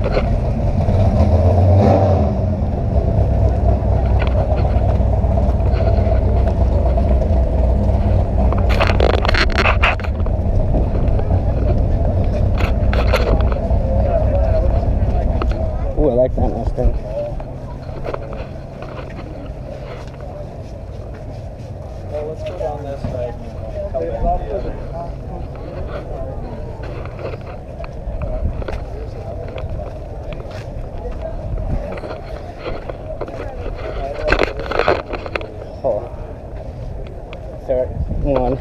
Ooh, I like that Mustang. Well, let's go down this side. Oh. Third one.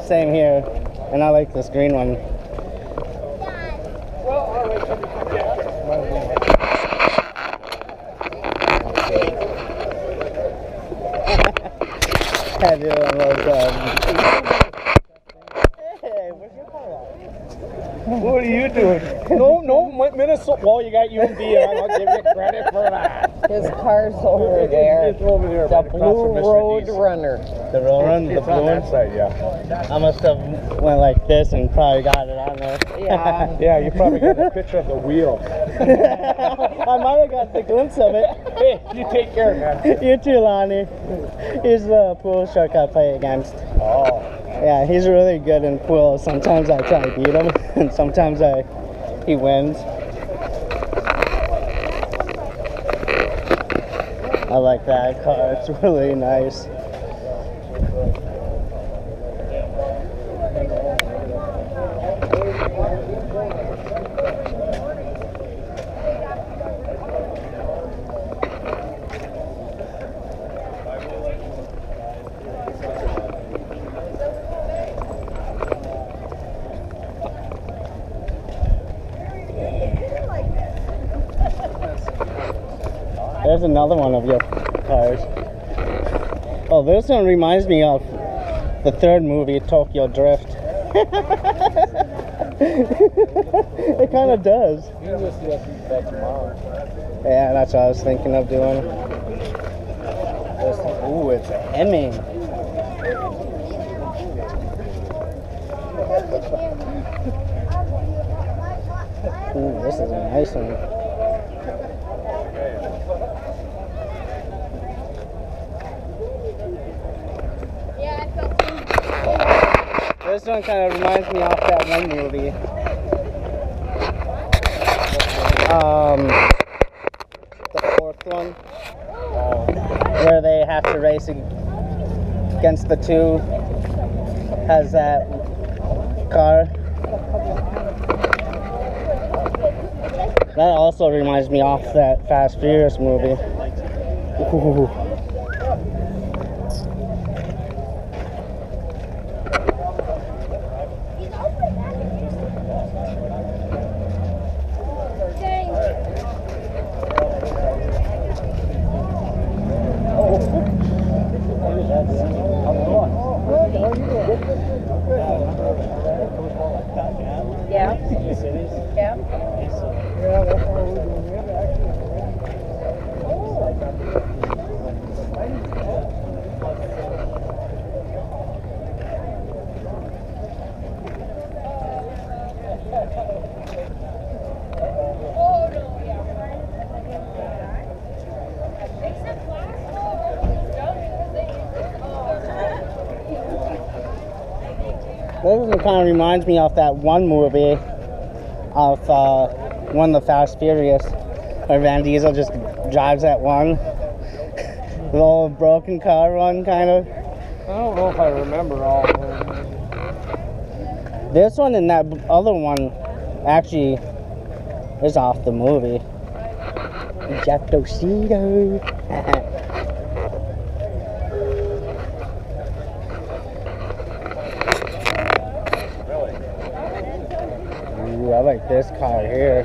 Same here, and I like this green one. I do love Hey, where's your car at? What are you doing? No, Minnesota. Well, you got UMD, and I'll give you credit for that. His car's over there. It's over there. The right across from Blue Mr. Road D's. Runner. The roll run, the It's blue on one. that side, yeah. I must have went like this and probably got it on there. Yeah. Yeah, you probably got a picture of the wheel. I might have got the glimpse of it. Hey, you take care, man. You too, Lonnie. He's the pool shark I play against. Oh. Yeah, he's really good in pool. Sometimes I try to beat him, and sometimes he wins. I like that car. It's really nice. There's another one of your cars. Oh, this one reminds me of the third movie, Tokyo Drift. It kind of does. You can see that back tomorrow. Yeah, that's what I was thinking of doing. Ooh, it's a Hemming. Ooh, this is a nice one. This one kind of reminds me of that one movie. The fourth one, where they have to race against the two, has that car. That also reminds me of that Fast Furious movie. Ooh. This kind of reminds me of that one movie of one of the Fast Furious, where Van Diesel just drives that one little broken car one, kind of. I don't know if I remember all of them. This one and that other one actually is off the movie. Jactocito. Ooh, I like this car here.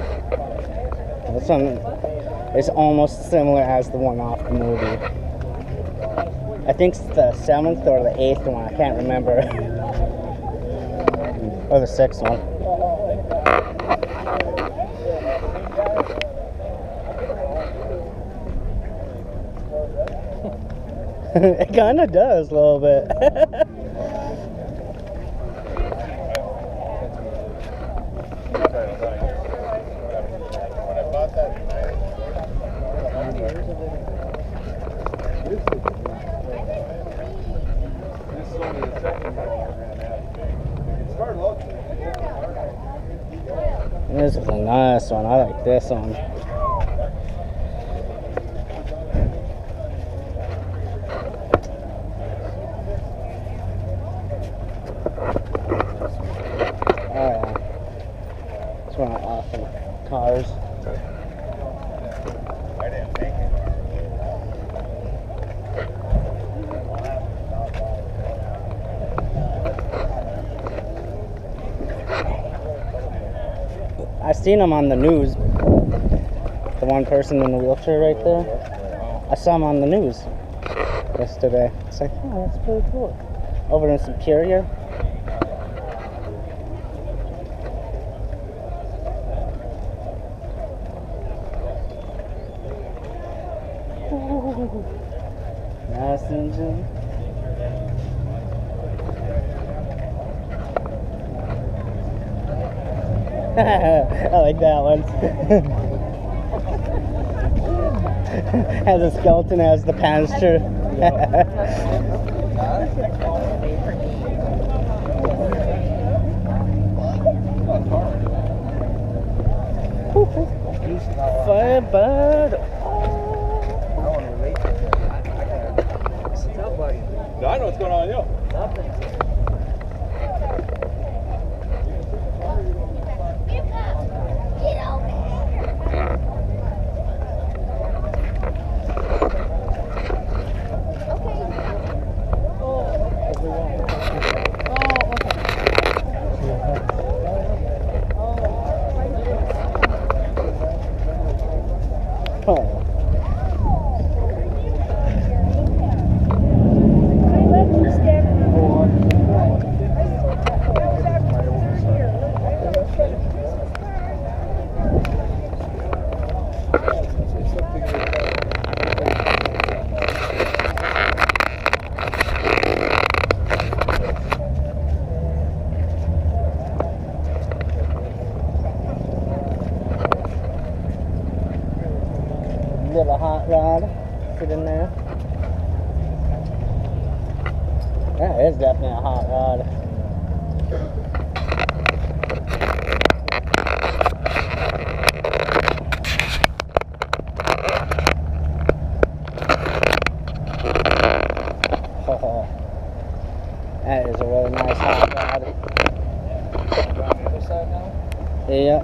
This one is almost similar as the one off the movie. I think it's the 7th or the 8th one, I can't remember. Or the 6th one. It kind of does a little bit. This is a nice one. I like this one. Oh yeah. It's one of awesome cars. I seen him on the news. The one person in the wheelchair right there. I saw him on the news yesterday. It's like, oh, that's pretty cool. Over in Superior. Ooh, nice engine. I like that one. Has a skeleton as the pasture. Firebird. I know what's going on with you. Little hot rod sitting there. That is definitely a hot rod. Oh, that is a really nice hot rod. On the other side now? Yeah.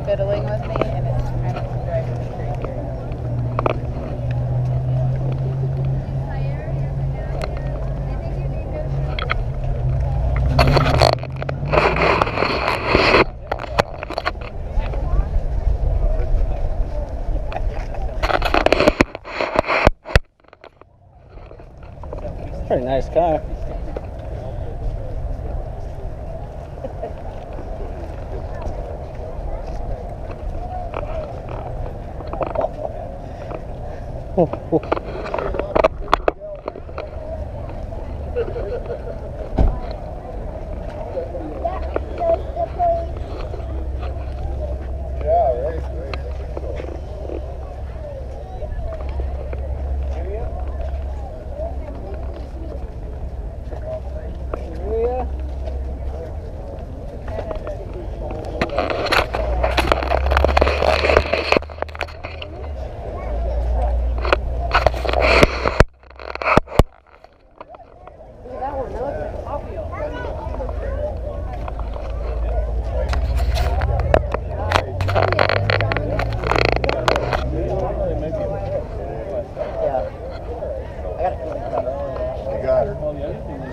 Fiddling with me, and it's kind of driving me crazy. Pretty nice car.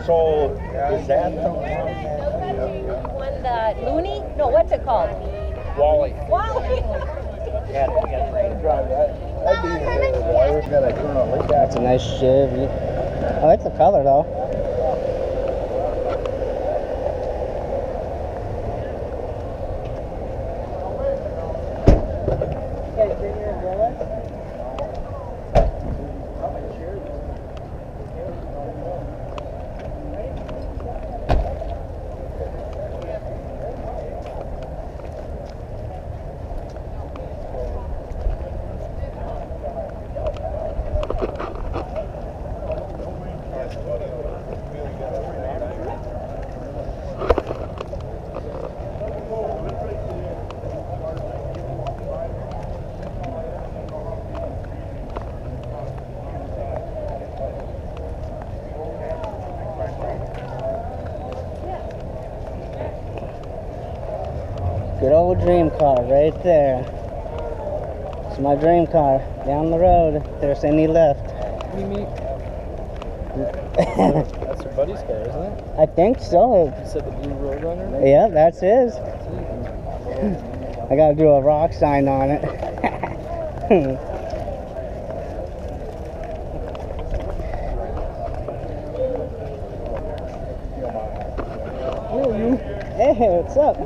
So, is that One, the Looney? No, what's it called? Wally? Wally. That's a nice Chevy. I like the color though. Good old dream car right there. It's my dream car down the road if there's any left. That's your buddy's car, isn't it? I think so. You said the blue Roadrunner? Yeah, that's his. I gotta do a rock sign on it. Hey, what's up?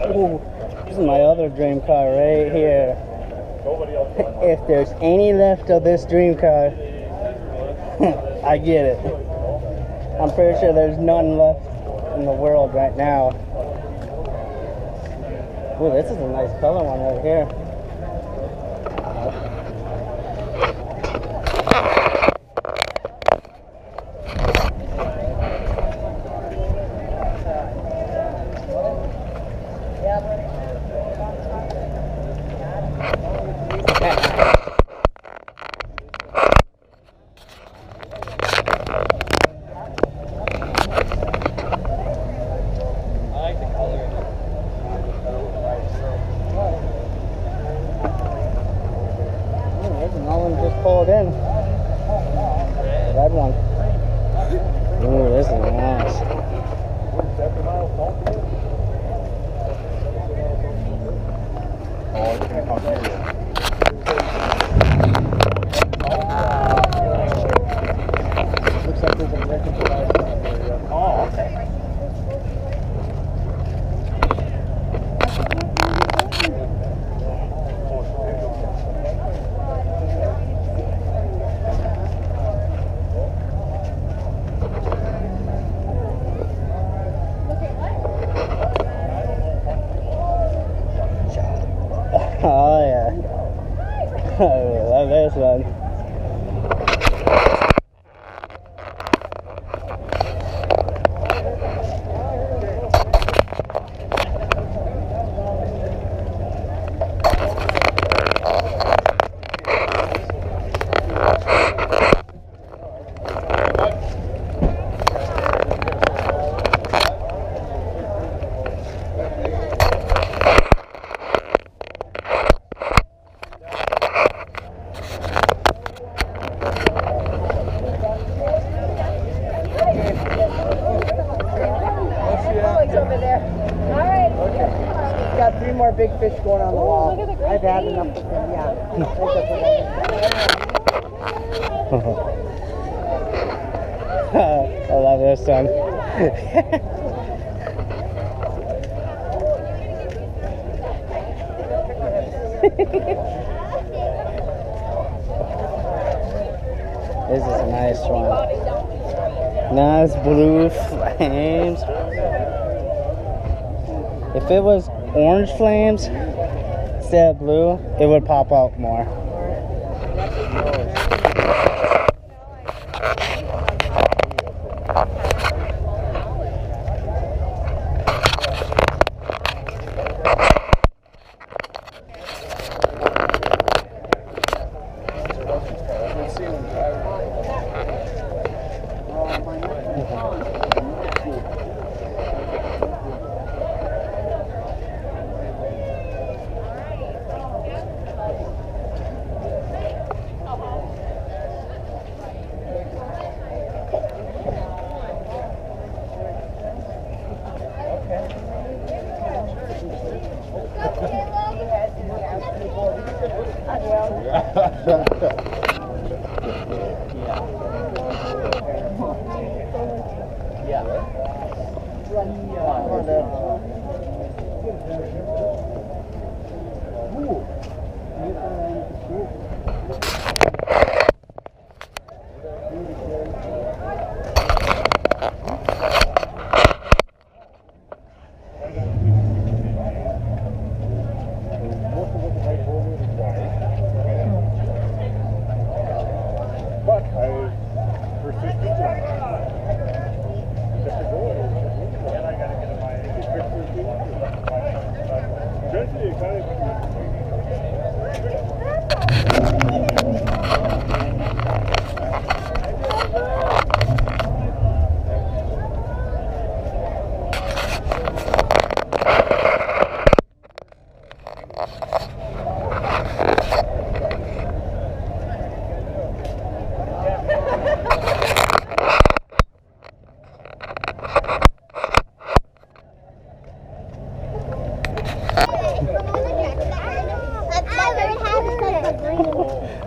Ooh, this is my other dream car right here. If there's any left of this dream car, I get it. I'm pretty sure there's none left in the world right now. Ooh, this is a nice color one right here. Pulled in. The red one. Ooh, this is nice. Looks like there's a record device out there. Oh, okay. Oh yeah. I love this one. big fish going on the wall. I've had enough of them, yeah. I love this one. This is a nice one. Nice blue flames. If it was orange flames instead of blue, it would pop out more.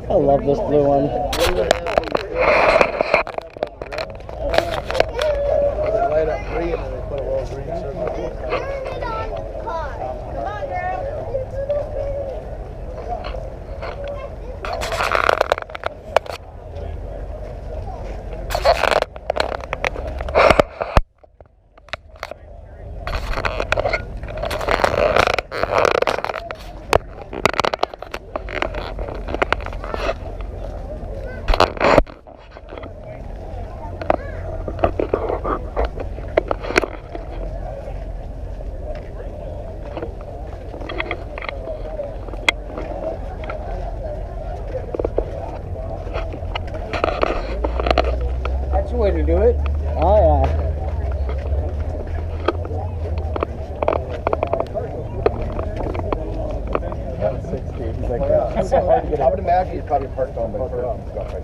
I love this blue one. Light up green and they put a little green circle. That's the way to do it. Oh yeah. He's like, I would imagine he's probably parked on the curb and stuff like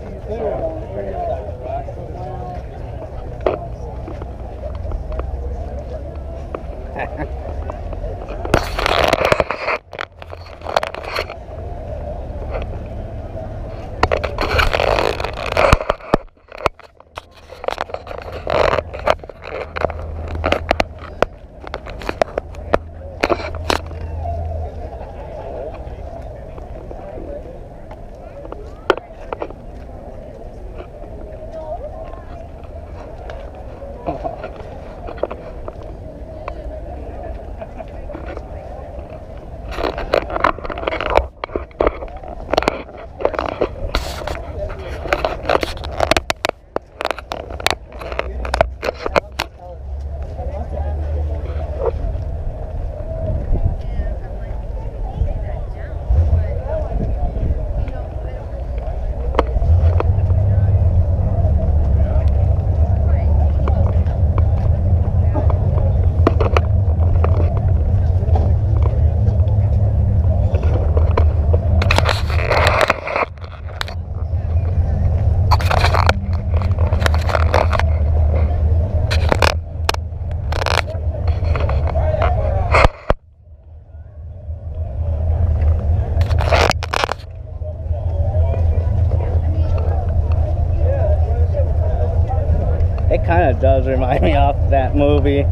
kind of does remind me of that movie,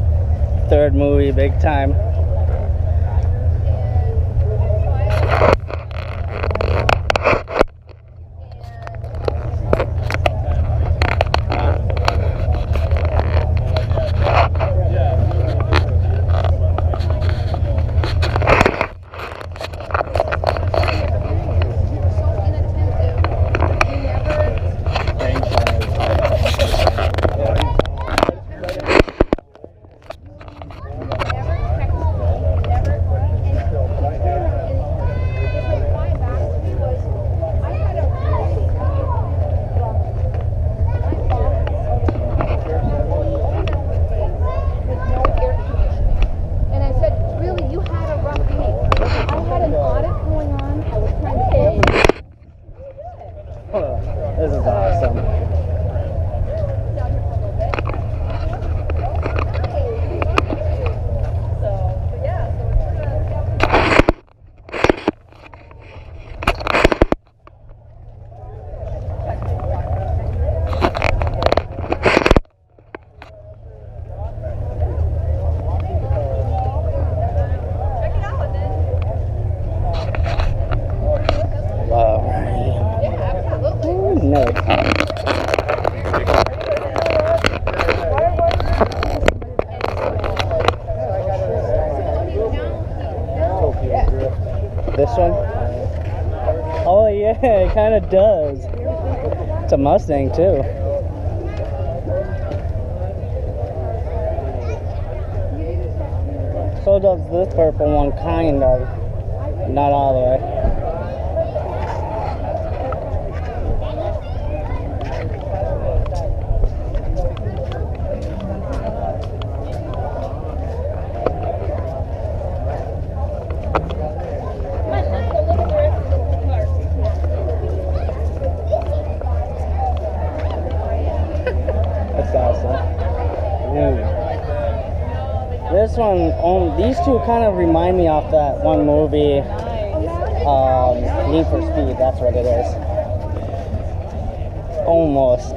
third movie, Big Time. This is awesome. This one? Oh yeah, it kind of does. It's a Mustang too. So does this purple one, kind of. Not all the way. This one, these two kind of remind me of that one movie, Need for Speed. That's what it is. Almost.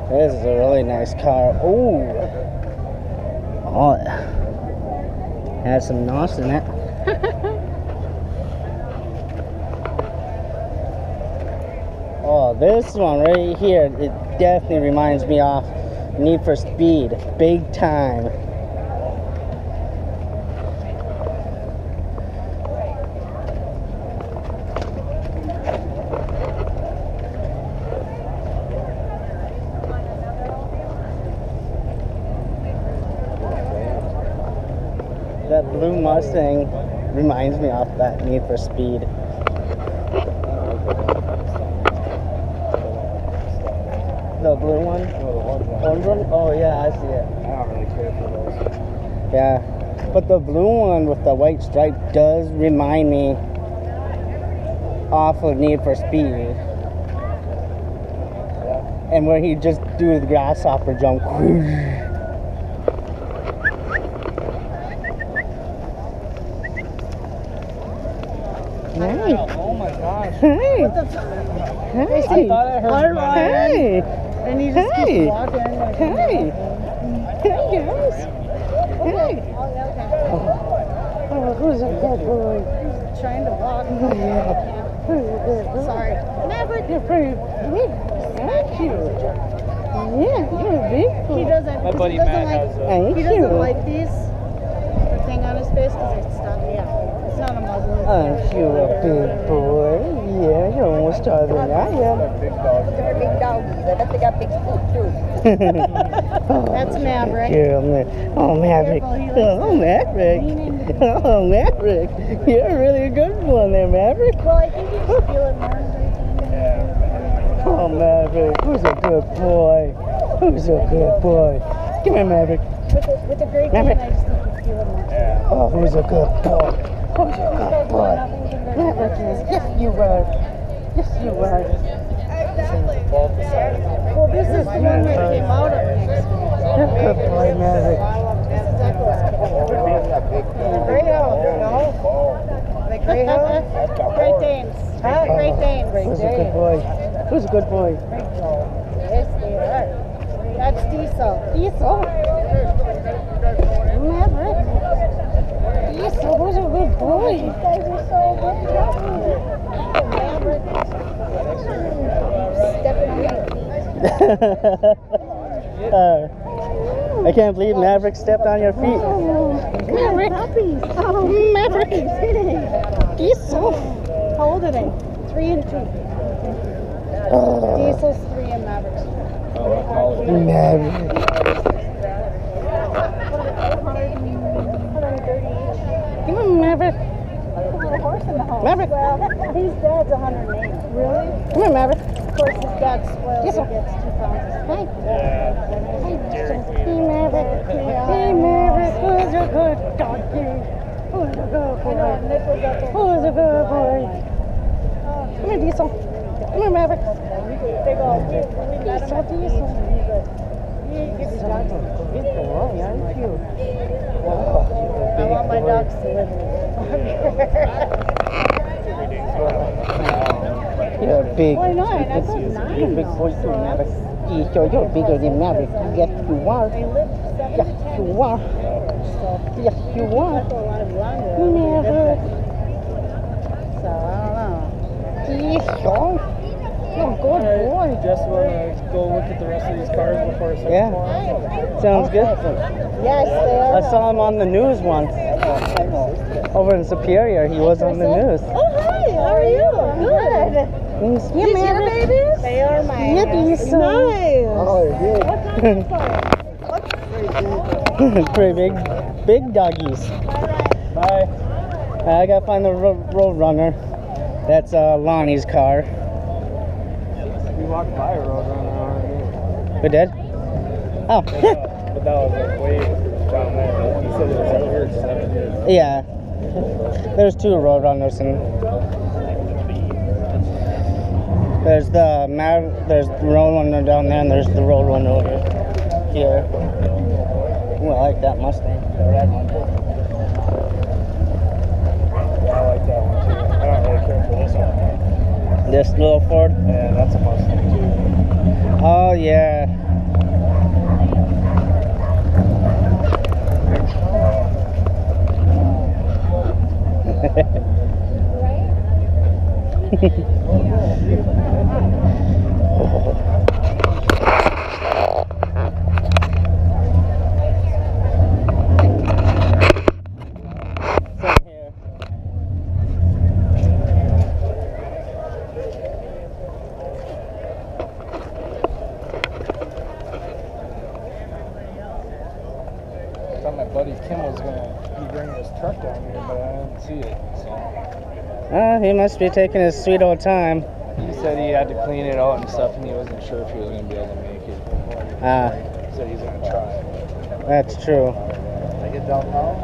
This is a really nice car. Ooh. Oh, it has some NOS in it. Oh, this one right here, it definitely reminds me of Need for Speed, Big Time. That blue Mustang reminds me of that Need for Speed. The blue one? Orange one? Oh yeah, I see it. I don't really care for those. Yeah, but the blue one with the white stripe does remind me of Need for Speed. And where he just do the grasshopper jump. Hey. Oh my gosh. Hey. What the Hey. I thought I heard Ryan. Hey. And he just Hey. keeps walking. Hey. Hey guys. Hey. Oh, who's that good boy? He's trying to walk. Sorry. Never. You're pretty big. Thank you. Yeah, you're a big boy. He doesn't. My buddy he doesn't Matt like, has Thank He you. doesn't like these. The thing on his face because it's stuck. Yeah. It's not a muzzle. Aren't you a big boy? Yeah, you're almost taller than I am. Big dog. They're big doggies. I bet they got big foot too. That's Maverick. Girl, oh, Maverick. Oh, Maverick. Oh, Maverick. You're a really good one there, Maverick. Well, I think you just feel it more. Oh, Maverick. Who's a good boy? Who's a good boy? Come here, Maverick. With the Great Dane, I just think you feel it more. Oh, who's a good boy? Who's a good boy? Maverick is. Yes, you are. Yes, you are. Well, this is the one that came out of it. You're a good boy, Maverick. This is Echo's kid. Greyhound, no? Like Greyhound? Great Danes. Huh? Great Danes. Who's a good boy? Who's a good boy? Yes, they are. That's Diesel. Diesel? Maverick. Diesel, who's a good boy? You guys are so good. Maverick. Stepping on your feet. I can't believe Maverick stepped on your feet. Maverick. Puppies. Oh, Maverick. Diesel. How old are they? 3 and 2. Diesel's 3 and Maverick's 2. Maverick. 130 each. Come on, Maverick. Put a horse in the house. Maverick. Well, his dad's 108. Really? Come here, Maverick. Of course, his dad's spoiled. Yes, he gets 2 pounds. Hey. Hey, Maverick. Hey, Maverick. Who's a good doggy? Who's a good boy? Who's a good boy? Come here, Diesel. Come here, Maverick. Big old Diesel, Diesel. I want my dogs to live You're big. Why not? I got 9. You're a big boy too, Maverick. You're bigger than Maverick. Yes, you are. I lived 7 to 10. Yes, you are. Yes, you are. That's a lot of longer. Maverick. So, I don't know. Diesel. You're a good boy. Just want to go look at the rest of these cars before I start Yeah. tomorrow. Sounds good. Yes, they are. I saw him on the news once. Over in Superior, he was on the news. Oh, hi. How are you? Good. He's These your babies? They are mine. Nice. Pretty big doggies. Bye. I gotta find the road runner. That's Lonnie's car. We walked by a road runner already. We did? Oh. But that was like way down there. He said it was like here 7 years. Yeah. There's 2 road runners and there's the road runner down there and there's the road runner over here. Ooh, I like that Mustang. The red one. I like that one too. I don't really care for this one. This little Ford. Yeah, that's a Mustang too. Oh yeah. Same here. I thought my buddy Kim was gonna be bringing his truck down here, but I didn't see it. So He must be taking his sweet old time. he said he had to clean it out and stuff, and he wasn't sure if he was gonna be able to make it. Ah, He said he's gonna try. that's true. I get downtown.